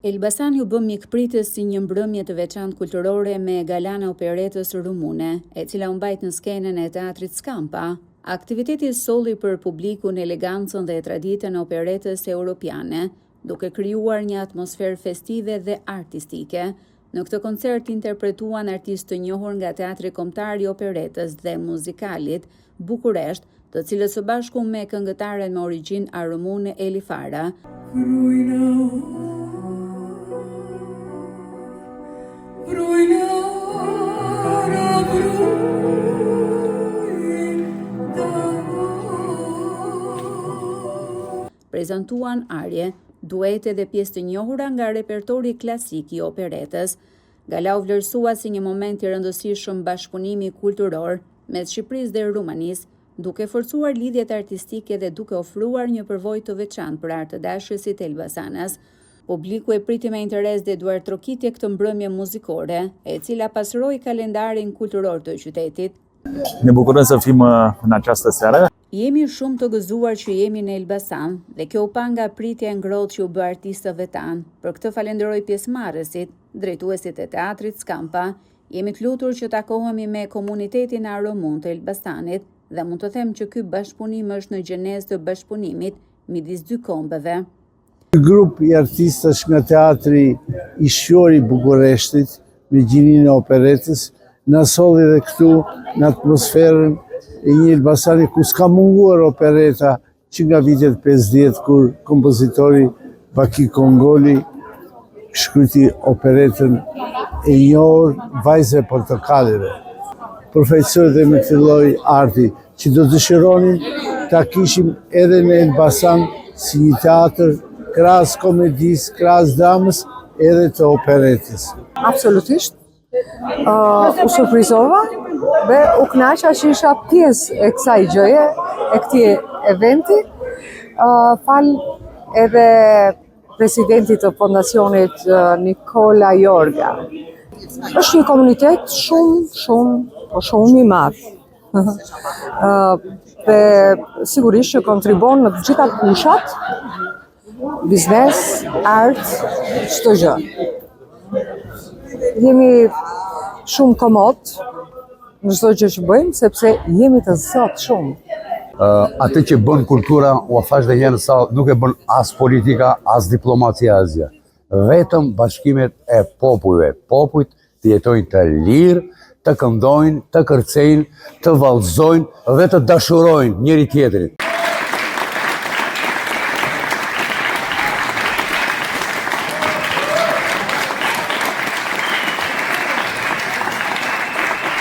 Elbasani u bë mikpritës si një mbrëmje të veçantë kulturore me galana operetës rumune, e cila u mbajt në skenën e teatrit Skampa. Aktiviteti solli për publikun elegancën dhe traditën e operetës europiane, duke krijuar një atmosferë festive dhe artistike. Në këtë koncert interpretuan artistë të njohur nga Teatri Kombëtar i Operetës dhe Muzikalit, Bukuresht, të cilët së bashku me këngëtaren me origjinë arumune Eli Fara. Prezantuan arje, duete dhe pjesë të njohura nga repertori klasik i operetës. Gala u vlerësua si një moment i rëndësishëm bashkëpunimi kulturor mes Shqipërisë dhe Rumanisë, duke forcuar lidhjet artistike dhe duke ofruar një përvojë të veçantë për artëdashësit elbasanas. Publiku e priti me interes dhe duar trokitje këtë mbrëmje muzikore, e cila pasëroi kalendarin kulturor të qytetit. Ne bukurojmë să fim în această seară. Jemi shumë të gëzuar që jemi në Elbasan dhe kjo u pa nga pritja e ngrohtë që u bë artistëve tanë. Për këtë falenderoj pjesëmarrësit, drejtuesit e teatrit Skampa. Jemi të lutur që takohemi me komunitetin arumun të Elbasanit dhe mund të them që ky bashkëpunim është në gjenezë të bashkëpunimit midis dy kombeve. Grup i artistash nga teatri i Shqori Bukureshtit me gjininë e operetës na solli dhe këtu në atmosferën e një Elbasani ku s'ka munguar opereta që nga vitet 50 kur kompozitori Baki Kongoli shkryti operetën e njohur Vajza e Portokalleve. Përfaqësoj dhe me këtë lloj arti që do dëshironin ta kishim edhe në Elbasan si një teatr krahas komedisë, krahas dramës, edhe të operetës. Absolutisht. U surprizova dhe u kënaqa që isha pjesë e kësaj gjëje, e këtij eventi, fal edhe presidentit të fondacionit Nikola Jorga. Është një komunitet shumë i madh. Dhe sigurisht që kontribon në të gjitha fushat, biznes, art, çdo gjë. Jemi shumë komod në çdo gjë që bëjmë, sepse jemi të zot shumë. Atë që bën kultura, u thash dhe herë sa nuk e bën as politika, as diplomacia asgjë. Vetëm bashkimet e popujve. Popujt të jetojnë të lirë, të këndojnë, të kërcejnë, të vallëzojnë dhe të dashurojnë njëri tjetrin.